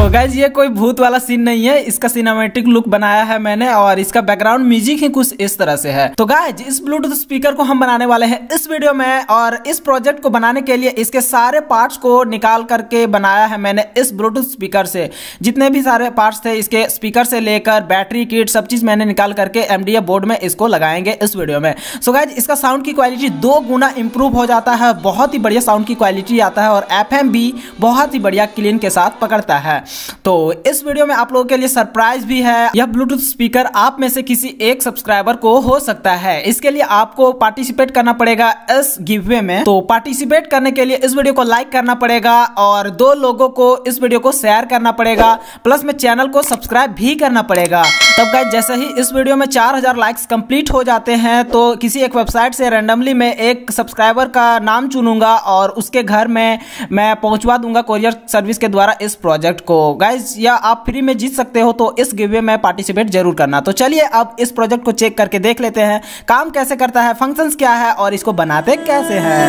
तो गाइज ये कोई भूत वाला सीन नहीं है, इसका सिनेमैटिक लुक बनाया है मैंने और इसका बैकग्राउंड म्यूजिक ही कुछ इस तरह से है। तो गाइज इस ब्लूटूथ स्पीकर को हम बनाने वाले हैं इस वीडियो में, और इस प्रोजेक्ट को बनाने के लिए इसके सारे पार्ट्स को निकाल करके बनाया है मैंने इस ब्लूटूथ स्पीकर से। जितने भी सारे पार्ट्स थे इसके स्पीकर से लेकर बैटरी किट सब चीज मैंने निकाल करके MDF बोर्ड में इसको लगाएंगे इस वीडियो में। सो गाइज इसका साउंड की क्वालिटी 2 गुना इंप्रूव हो जाता है, बहुत ही बढ़िया साउंड की क्वालिटी आता है और FM भी बहुत ही बढ़िया क्लीन के साथ पकड़ता है। तो इस वीडियो में आप लोगों के लिए सरप्राइज भी है। यह ब्लूटूथ स्पीकर आप में से किसी एक सब्सक्राइबर को हो सकता है। इसके लिए आपको पार्टिसिपेट करना पड़ेगा इस गिवअवे में। तो पार्टिसिपेट करने के लिए इस वीडियो को लाइक करना पड़ेगा और 2 लोगों को इस वीडियो को शेयर करना पड़ेगा, प्लस में चैनल को सब्सक्राइब भी करना पड़ेगा। तब गाइस जैसे ही इस वीडियो में 4000 लाइक्स कंप्लीट हो जाते हैं तो किसी एक वेबसाइट से रैंडमली मैं एक सब्सक्राइबर का नाम चुनूंगा और उसके घर में मैं पहुंचवा दूंगा कोरियर सर्विस के द्वारा इस प्रोजेक्ट को। गाइस या आप फ्री में जीत सकते हो, तो इस गिवअवे में पार्टिसिपेट जरूर करना। तो चलिए अब इस प्रोजेक्ट को चेक करके देख लेते हैं काम कैसे करता है, फंक्शंस क्या है और इसको बनाते कैसे हैं।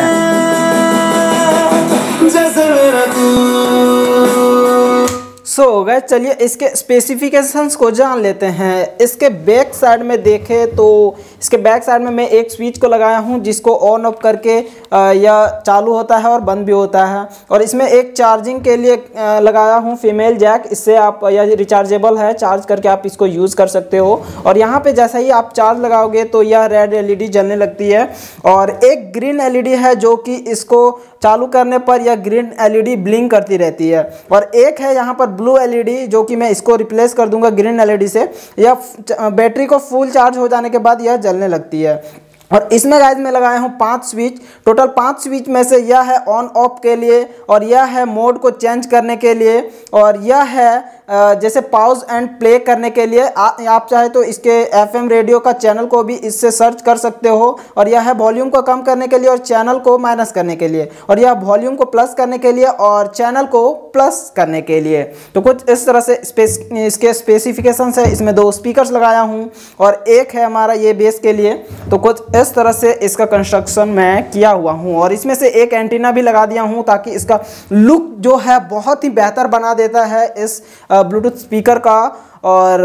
सो गाइस चलिए इसके स्पेसिफिकेशंस को जान लेते हैं। इसके बैक साइड में देखें तो इसके बैक साइड में मैं एक स्विच को लगाया हूं जिसको ऑन ऑफ करके यह चालू होता है और बंद भी होता है, और इसमें एक चार्जिंग के लिए लगाया हूं फीमेल जैक। इससे आप यह रिचार्जेबल है, चार्ज करके आप इसको यूज़ कर सकते हो। और यहाँ पे जैसे ही आप चार्ज लगाओगे तो यह रेड LED जलने लगती है, और एक ग्रीन LED है जो कि इसको चालू करने पर यह ग्रीन LED ब्लिंक करती रहती है, और एक है यहाँ पर ब्लू LED जो कि मैं इसको रिप्लेस कर दूंगा ग्रीन LED से। यह बैटरी को फुल चार्ज हो जाने के बाद यह जलने लगती है। और इसमें गाइस मैं लगाया हूँ 5 स्विच, टोटल 5 स्विच में से यह है ऑन ऑफ के लिए, और यह है मोड को चेंज करने के लिए, और यह है जैसे पॉज एंड प्ले करने के लिए। आप चाहे तो इसके FM रेडियो का चैनल को भी इससे सर्च कर सकते हो, और यह है वॉल्यूम को कम करने के लिए और चैनल को माइनस करने के लिए, और यह वॉल्यूम को प्लस करने के लिए और चैनल को प्लस करने के लिए। तो कुछ इस तरह से इसके स्पेसिफिकेशंस है। इसमें 2 स्पीकर्स लगाया हूँ और एक है हमारा ये बेस के लिए। तो कुछ इस तरह से इसका कंस्ट्रक्शन मैं किया हुआ हूँ, और इसमें से एक एंटीना भी लगा दिया हूँ ताकि इसका लुक जो है बहुत ही बेहतर बना देता है इस ब्लूटूथ स्पीकर का, और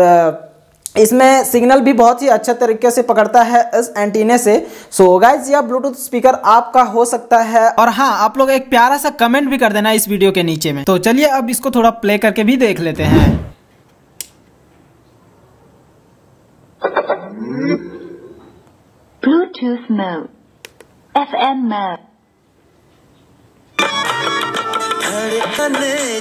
इसमें सिग्नल भी बहुत ही अच्छे तरीके से पकड़ता है इस एंटीने से। सो गाइज यह ब्लूटूथ स्पीकर आपका हो सकता है। और हाँ, आप लोग एक प्यारा सा कमेंट भी कर देना इस वीडियो के नीचे में। तो चलिए अब इसको थोड़ा प्ले करके भी देख लेते हैं। Bluetooth mode, FM mode. धड़कन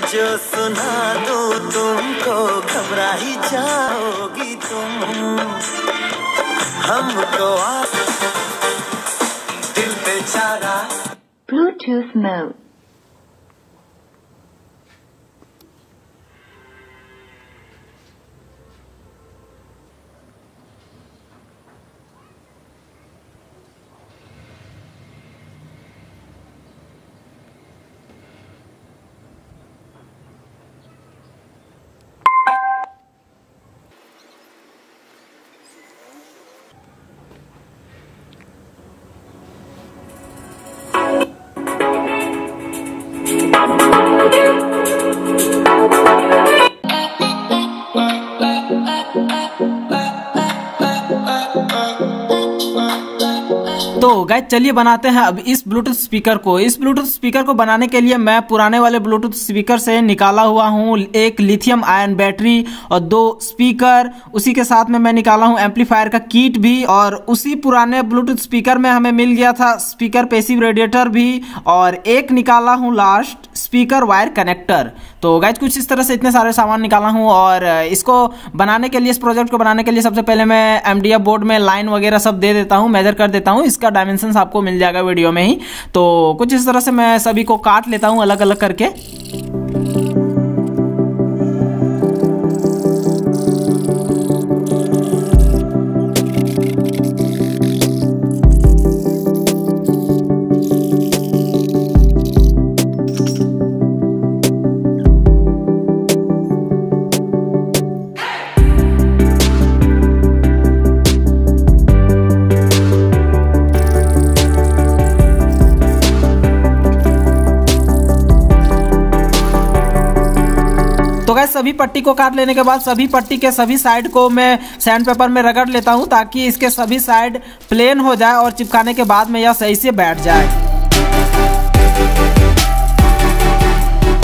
जो सुना दूं तुमको, घबरा ही जाओगी तुम। हमको दिल पे चारा। Bluetooth mode. तो गाइस चलिए बनाते हैं अब इस ब्लूटूथ स्पीकर को। इस ब्लूटूथ स्पीकर को बनाने के लिए मैं पुराने वाले ब्लूटूथ स्पीकर से निकाला हुआ हूँ एक लिथियम आयन बैटरी और 2 स्पीकर। उसी के साथ में मैं निकाला हूँ एम्पलीफायर का किट भी, और उसी पुराने ब्लूटूथ स्पीकर में हमें मिल गया था स्पीकर पैसिव रेडिएटर भी, और एक निकाला हूँ लास्ट स्पीकर वायर कनेक्टर। तो गाइस कुछ इस तरह से इतने सारे सामान निकाला हूँ, और इसको बनाने के लिए, इस प्रोजेक्ट को बनाने के लिए सबसे पहले मैं MDF बोर्ड में लाइन वगैरह सब दे देता हूँ, मेजर कर देता हूँ। इसका डायमेंशंस आपको मिल जाएगा वीडियो में ही। तो कुछ इस तरह से मैं सभी को काट लेता हूँ अलग अलग करके। सभी पट्टी को काट लेने के बाद सभी पट्टी के सभी साइड को मैं सैंड पेपर में रगड़ लेता हूं ताकि इसके सभी साइड प्लेन हो जाए और चिपकाने के बाद में यह सही से बैठ जाए।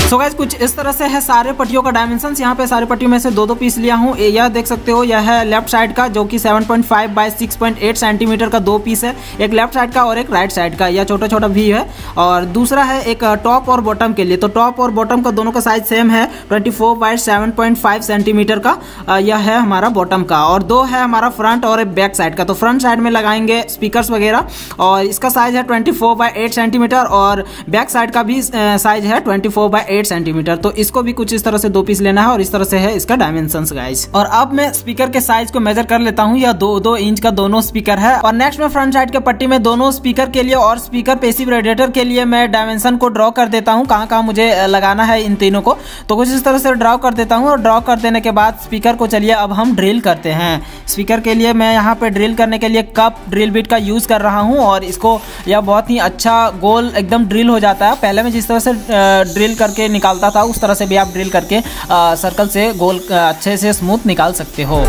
सो गाइस कुछ इस तरह से है सारे पट्टियों का डायमेंशंस। यहाँ पे सारे पट्टियों में से दो पीस लिया हूँ। यह देख सकते हो, यह है लेफ्ट साइड का जो कि 7.5 बाय 6.8 सेंटीमीटर का 2 पीस है, एक लेफ्ट साइड का और एक राइट साइड का। यह छोटा छोटा भी है। और दूसरा है एक टॉप और बॉटम के लिए, तो टॉप और बॉटम का दोनों का साइज सेम है, 24 बाय 7.5 सेंटीमीटर का यह है हमारा बॉटम का। और दो है हमारा फ्रंट और बैक साइड का, तो फ्रंट साइड में लगाएंगे स्पीकर्स वगैरह और इसका साइज है 24 बाय 8 सेंटीमीटर और बैक साइड का भी साइज है 24 बाय 8 सेंटीमीटर। तो इसको भी कुछ इस तरह से 2 पीस लेना है और इस तरह से है इसका डायमेंशंस गाइस। और अब मैं स्पीकर के साइज को मेजर कर लेता हूं। यह 2 इंच का दोनों स्पीकर है। और नेक्स्ट में फ्रंट साइड के पट्टी में दोनों स्पीकर के लिए और स्पीकर पैसिव रेडिएटर के लिए मैं डायमेंशन को ड्रॉ कर देता हूं, कहां मुझे लगाना है इन तीनों को। तो कुछ इस तरह से ड्रॉ कर देता हूं और ड्रॉ कर देने के बाद स्पीकर को चलिए अब हम ड्रिल करते हैं। स्पीकर के लिए मैं यहाँ पे ड्रिल करने के लिए कप ड्रिल बिट का यूज कर रहा हूँ और इसको यह बहुत ही अच्छा गोल एकदम ड्रिल हो जाता है। पहले मैं जिस तरह से ड्रिल करके निकालता था उस तरह से भी आप ड्रिल करके सर्कल से गोल अच्छे से स्मूथ निकाल सकते हो।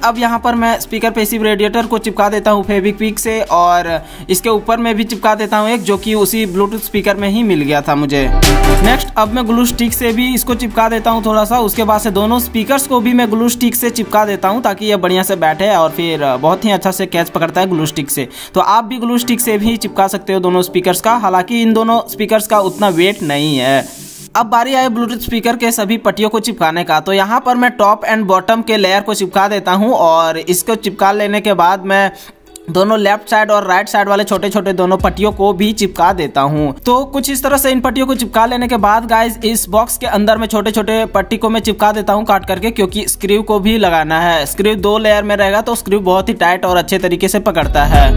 अब यहाँ पर मैं स्पीकर पैसिव रेडिएटर को चिपका देता हूँ फेविक्विक से और इसके ऊपर में भी चिपका देता हूँ एक, जो कि उसी ब्लूटूथ स्पीकर में ही मिल गया था मुझे। नेक्स्ट अब मैं ग्लू स्टिक से भी इसको चिपका देता हूँ थोड़ा सा। उसके बाद से दोनों स्पीकर्स को भी मैं ग्लू स्टिक से चिपका देता हूँ ताकि ये बढ़िया से बैठे और फिर बहुत ही अच्छा से कैच पकड़ता है ग्लू स्टिक से। तो आप भी ग्लू स्टिक से भी चिपका सकते हो दोनों स्पीकर्स का, हालांकि इन दोनों स्पीकर्स का उतना वेट नहीं है। अब बारी आए ब्लूटूथ स्पीकर के सभी पट्टियों को चिपकाने का। तो यहाँ पर मैं टॉप एंड बॉटम के लेयर को चिपका देता हूँ और इसको चिपका लेने के बाद मैं दोनों लेफ्ट साइड और राइट साइड वाले छोटे छोटे दोनों पट्टियों को भी चिपका देता हूँ। तो कुछ इस तरह से इन पट्टियों को चिपका लेने के बाद गाइज इस बॉक्स के अंदर में छोटे छोटे पट्टी को मैं चिपका देता हूँ काट करके, क्योंकि स्क्रू को भी लगाना है। स्क्रू 2 लेयर में रहेगा तो स्क्रू बहुत ही टाइट और अच्छे तरीके से पकड़ता है।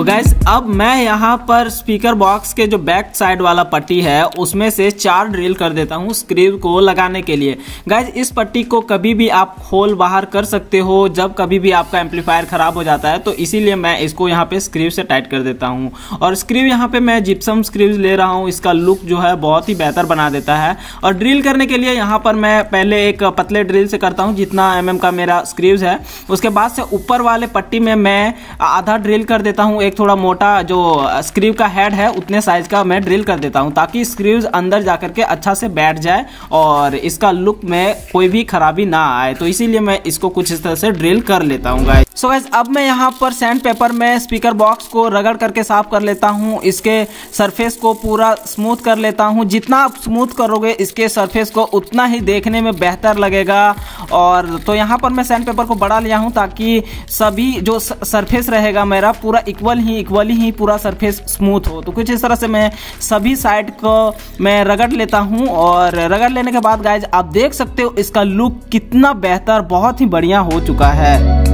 गाइस अब मैं यहाँ पर स्पीकर बॉक्स के जो बैक साइड वाला पट्टी है उसमें से 4 ड्रिल कर देता हूँ स्क्रू को लगाने के लिए। गाइस इस पट्टी को कभी भी आप खोल बाहर कर सकते हो जब कभी भी आपका एम्पलीफायर खराब हो जाता है, तो इसीलिए मैं इसको यहाँ पे स्क्रू से टाइट कर देता हूँ। और स्क्रू यहाँ पे मैं जिप्सम स्क्रूज ले रहा हूँ, इसका लुक जो है बहुत ही बेहतर बना देता है। और ड्रिल करने के लिए यहाँ पर मैं पहले एक पतले ड्रिल से करता हूँ जितना mm का मेरा स्क्रूज है। उसके बाद से ऊपर वाले पट्टी में मैं आधा ड्रिल कर देता हूँ, एक थोड़ा मोटा जो स्क्रू का हेड है उतने साइज का मैं ड्रिल कर देता हूं ताकि स्क्रूज अंदर जाकर के अच्छा से बैठ जाए और इसका लुक में कोई भी खराबी ना आए। तो इसीलिए मैं इसको कुछ इस तरह से ड्रिल कर लेता हूं गाइस। सो गाइस अब मैं यहां पर सैंड पेपर में स्पीकर बॉक्स को रगड़ करके साफ कर लेता हूं। इसके सरफेस को पूरा स्मूथ कर लेता हूं। जितना आप स्मूथ करोगे इसके सरफेस को उतना ही देखने में बेहतर लगेगा। और तो यहां पर मैं सैंड पेपर को बढ़ा लिया हूं ताकि सभी जो सरफेस रहेगा मेरा पूरा इक्वली ही पूरा सरफेस स्मूथ हो। तो कुछ इस तरह से मैं सभी साइड को मैं रगड़ लेता हूं और रगड़ लेने के बाद गाइज आप देख सकते हो इसका लुक कितना बेहतर बहुत ही बढ़िया हो चुका है।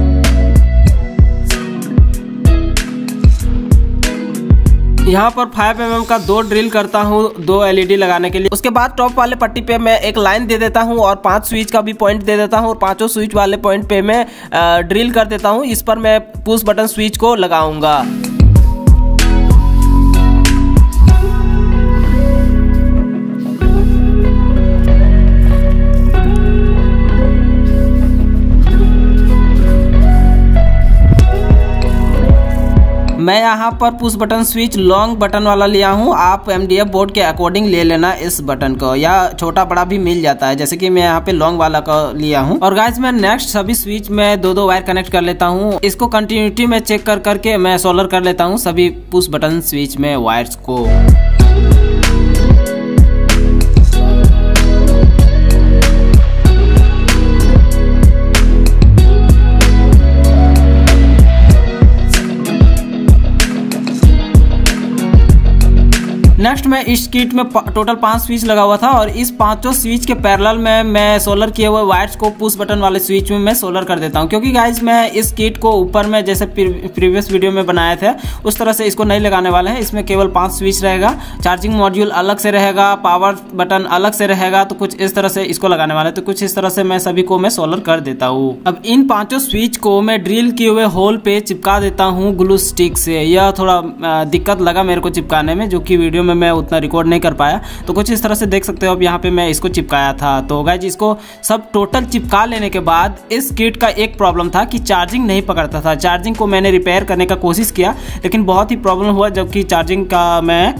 यहाँ पर 5 mm का 2 ड्रिल करता हूँ 2 LED लगाने के लिए। उसके बाद टॉप वाले पट्टी पे मैं एक लाइन दे देता हूँ और 5 स्विच का भी पॉइंट दे देता हूँ और 5 स्विच वाले पॉइंट पे मैं ड्रिल कर देता हूँ। इस पर मैं पुश बटन स्विच को लगाऊंगा। मैं यहाँ पर push button switch long button वाला लिया हूँ। आप MDF बोर्ड के अकॉर्डिंग ले लेना इस बटन को, या छोटा बड़ा भी मिल जाता है, जैसे कि मैं यहाँ पे लॉन्ग वाला का लिया हूँ। और गाइज मैं नेक्स्ट सभी स्विच में 2-2 वायर कनेक्ट कर लेता हूँ। इसको कंटिन्यूटी में चेक कर करके मैं सोल्डर कर लेता हूँ सभी पुश बटन स्विच में वायर्स को। नेक्स्ट में इस किट में टोटल 5 स्विच लगा हुआ था और इस 5 स्विच के पैरेलल में मैं सोलर किए हुए वायर्स को पुश बटन वाले स्विच में मैं सोलर कर देता हूं, क्योंकि गाइज मैं इस किट को ऊपर में जैसे प्रीवियस वीडियो में बनाए थे उस तरह से इसको नहीं लगाने वाले हैं। इसमें केवल 5 स्विच रहेगा, चार्जिंग मॉड्यूल अलग से रहेगा, पावर बटन अलग से रहेगा, तो कुछ इस तरह से इसको लगाने वाले। तो कुछ इस तरह से मैं सभी को मैं सोलर कर देता हूँ। अब इन 5 स्विच को मैं ड्रिल किए हुए होल पे चिपका देता हूँ ग्लू स्टिक से। यह थोड़ा दिक्कत लगा मेरे को चिपकाने में, जो कि वीडियो में मैं उतना रिकॉर्ड नहीं कर पाया। तो कुछ इस तरह से देख सकते हो। अब यहाँ पे मैं इसको चिपकाया था। तो गाइज इसको सब टोटल चिपका लेने के बाद इस किट का एक प्रॉब्लम था कि चार्जिंग नहीं पकड़ता था। चार्जिंग को मैंने रिपेयर करने का कोशिश किया, लेकिन बहुत ही प्रॉब्लम हुआ, जबकि चार्जिंग का मैं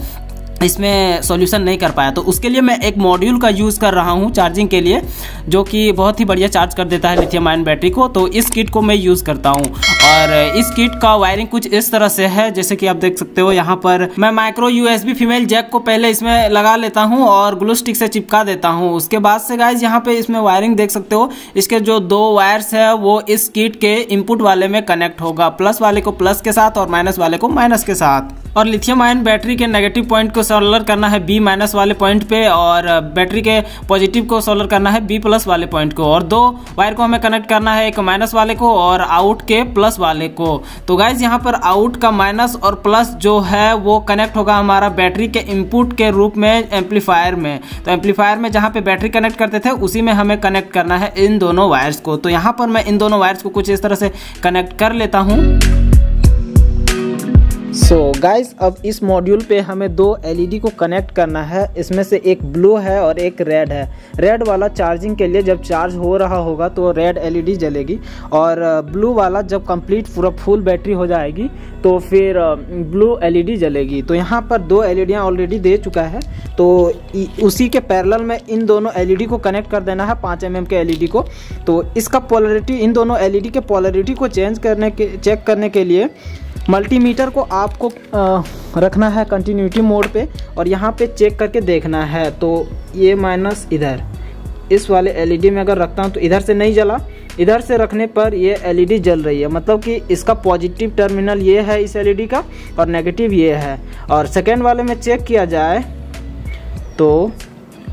इसमें सॉल्यूशन नहीं कर पाया। तो उसके लिए मैं एक मॉड्यूल का यूज़ कर रहा हूँ चार्जिंग के लिए, जो कि बहुत ही बढ़िया चार्ज कर देता है लिथियम आयन बैटरी को। तो इस किट को मैं यूज़ करता हूँ और इस किट का वायरिंग कुछ इस तरह से है, जैसे कि आप देख सकते हो। यहाँ पर मैं माइक्रो USB फीमेल जैक को पहले इसमें लगा लेता हूँ और ग्लू स्टिक से चिपका देता हूँ। उसके बाद से गाइज यहाँ पे इसमें वायरिंग देख सकते हो। इसके जो 2 वायर्स है वो इस किट के इनपुट वाले में कनेक्ट होगा, प्लस वाले को प्लस के साथ और माइनस वाले को माइनस के साथ। और लिथियम आयन बैटरी के नेगेटिव पॉइंट को सोलर करना है B- वाले पॉइंट पे और बैटरी के पॉजिटिव को सोलर करना है B+ वाले पॉइंट को। और 2 वायर को हमें कनेक्ट करना है, एक माइनस वाले को और आउट के प्लस वाले को। तो गाइज यहाँ पर आउट का माइनस और प्लस जो है वो कनेक्ट होगा हमारा बैटरी के इनपुट के रूप में एम्पलीफायर में। तो एम्पलीफायर में जहाँ पे बैटरी कनेक्ट करते थे उसी में हमें कनेक्ट करना है इन दोनों वायर्स को। तो यहाँ पर मैं इन दोनों वायर्स को कुछ इस तरह से कनेक्ट कर लेता हूँ। सो गाइस अब इस मॉड्यूल पे हमें 2 LED को कनेक्ट करना है। इसमें से एक ब्लू है और एक रेड है। रेड वाला चार्जिंग के लिए, जब चार्ज हो रहा होगा तो रेड LED जलेगी, और ब्लू वाला जब कंप्लीट पूरा फुल बैटरी हो जाएगी तो फिर ब्लू LED जलेगी। तो यहाँ पर 2 LED ऑलरेडी दे चुका है, तो उसी के पैरेलल में इन दोनों LED को कनेक्ट कर देना है, 5 mm के LED को। तो इसका पोलरिटी, इन दोनों LED के पोलरिटी को चेक करने के लिए मल्टीमीटर को आपको रखना है कंटिन्यूटी मोड पे और यहाँ पे चेक करके देखना है। तो ये माइनस इधर इस वाले LED में अगर रखता हूँ तो इधर से नहीं जला, इधर से रखने पर ये LED जल रही है, मतलब कि इसका पॉजिटिव टर्मिनल ये है इस LED का और नेगेटिव ये है। और सेकेंड वाले में चेक किया जाए तो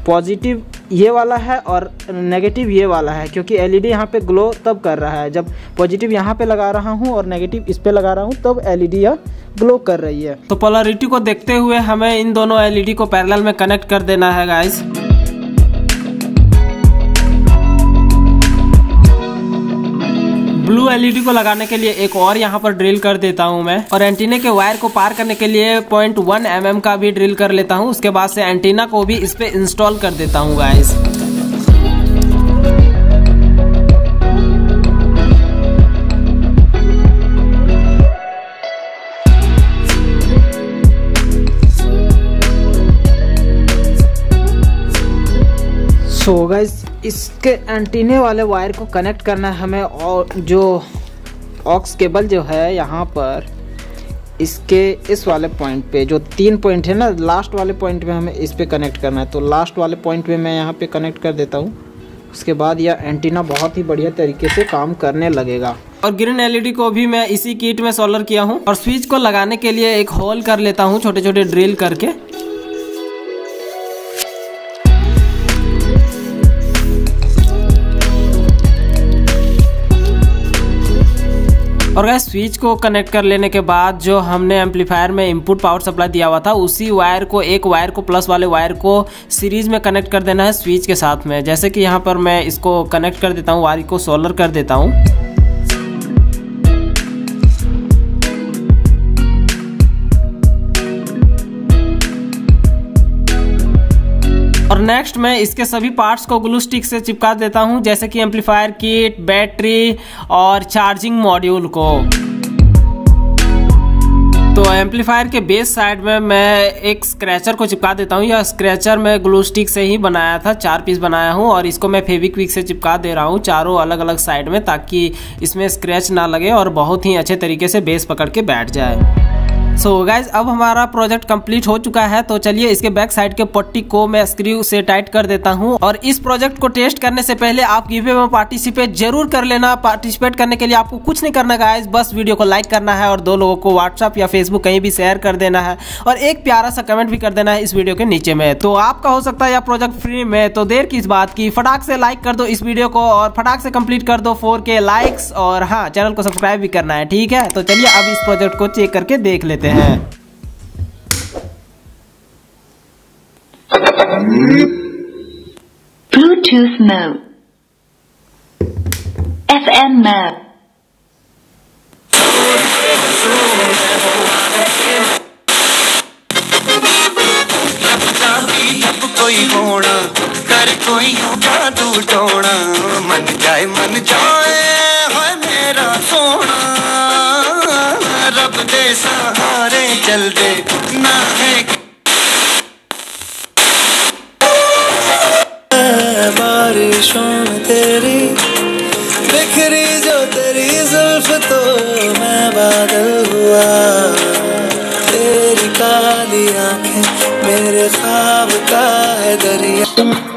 पॉजिटिव ये वाला है और नेगेटिव ये वाला है, क्योंकि LED यहाँ पे ग्लो तब कर रहा है जब पॉजिटिव यहाँ पे लगा रहा हूँ और नेगेटिव इस पे लगा रहा हूँ, तब LED यह ग्लो कर रही है। तो पोलरिटी को देखते हुए हमें इन दोनों LED को पैरेलल में कनेक्ट कर देना है गाइस। ब्लू LED को लगाने के लिए एक और यहाँ पर ड्रिल कर देता हूँ मैं, और एंटीना के वायर को पार करने के लिए 0.1 mm का भी ड्रिल कर लेता हूँ। उसके बाद से एंटीना को भी इस पे इंस्टॉल कर देता हूँ गाइस। सो गाइस इसके एंटीने वाले वायर को कनेक्ट करना है हमें, और जो ऑक्स केबल जो है यहाँ पर इसके इस वाले पॉइंट पे, जो 3 पॉइंट है ना, लास्ट वाले पॉइंट पे हमें इस पे कनेक्ट करना है। तो लास्ट वाले पॉइंट पे मैं यहाँ पे कनेक्ट कर देता हूँ। उसके बाद यह एंटीना बहुत ही बढ़िया तरीके से काम करने लगेगा। और ग्रीन LED को भी मैं इसी किट में सोलर किया हूँ। और स्विच को लगाने के लिए एक होल कर लेता हूँ छोटे छोटे ड्रिल करके। और गाइस स्विच को कनेक्ट कर लेने के बाद जो हमने एम्पलीफायर में इनपुट पावर सप्लाई दिया हुआ था, उसी वायर को, एक वायर को प्लस वाले वायर को सीरीज में कनेक्ट कर देना है स्विच के साथ में। जैसे कि यहाँ पर मैं इसको कनेक्ट कर देता हूँ, वायर को सोलर कर देता हूँ। और नेक्स्ट मैं इसके सभी पार्ट्स को ग्लू स्टिक से चिपका देता हूं, जैसे कि एम्पलीफायर किट, बैटरी और चार्जिंग मॉड्यूल को। तो एम्पलीफायर के बेस साइड में मैं एक स्क्रैचर को चिपका देता हूं। यह स्क्रैचर मैं ग्लू स्टिक से ही बनाया था, 4 पीस बनाया हूं, और इसको मैं फेविक्विक से चिपका दे रहा हूं चारों अलग अलग साइड में, ताकि इसमें स्क्रैच ना लगे और बहुत ही अच्छे तरीके से बेस पकड़ के बैठ जाए। सो गाइज अब हमारा प्रोजेक्ट कंप्लीट हो चुका है। तो चलिए इसके बैक साइड के पट्टी को मैं स्क्रू से टाइट कर देता हूं। और इस प्रोजेक्ट को टेस्ट करने से पहले आप गिव अवे में पार्टिसिपेट जरूर कर लेना। पार्टिसिपेट करने के लिए आपको कुछ नहीं करना गाइज, बस वीडियो को लाइक करना है और 2 लोगों को व्हाट्सअप या फेसबुक कहीं भी शेयर कर देना है और एक प्यारा सा कमेंट भी कर देना है इस वीडियो के नीचे में। तो आपका हो सकता है यह प्रोजेक्ट फ्री में, तो देर किस बात की, फटाक से लाइक कर दो इस वीडियो को और फटाक से कंप्लीट कर दो 4K लाइक्स। और हाँ, चैनल को सब्सक्राइब भी करना है, ठीक है। तो चलिए अब इस प्रोजेक्ट को चेक करके देख लेते हैं। Bluetooth mode. FM mode. कोई होना कर कोई जादू टोना, मन जाए है मेरा सोना, रब दे सहारे चल दे ना है बारिशों में तेरी बिखरी जो तेरी जुल्फ, तो मैं बादल हुआ, तेरी काली आंखें मेरे ख्वाब का है दरिया।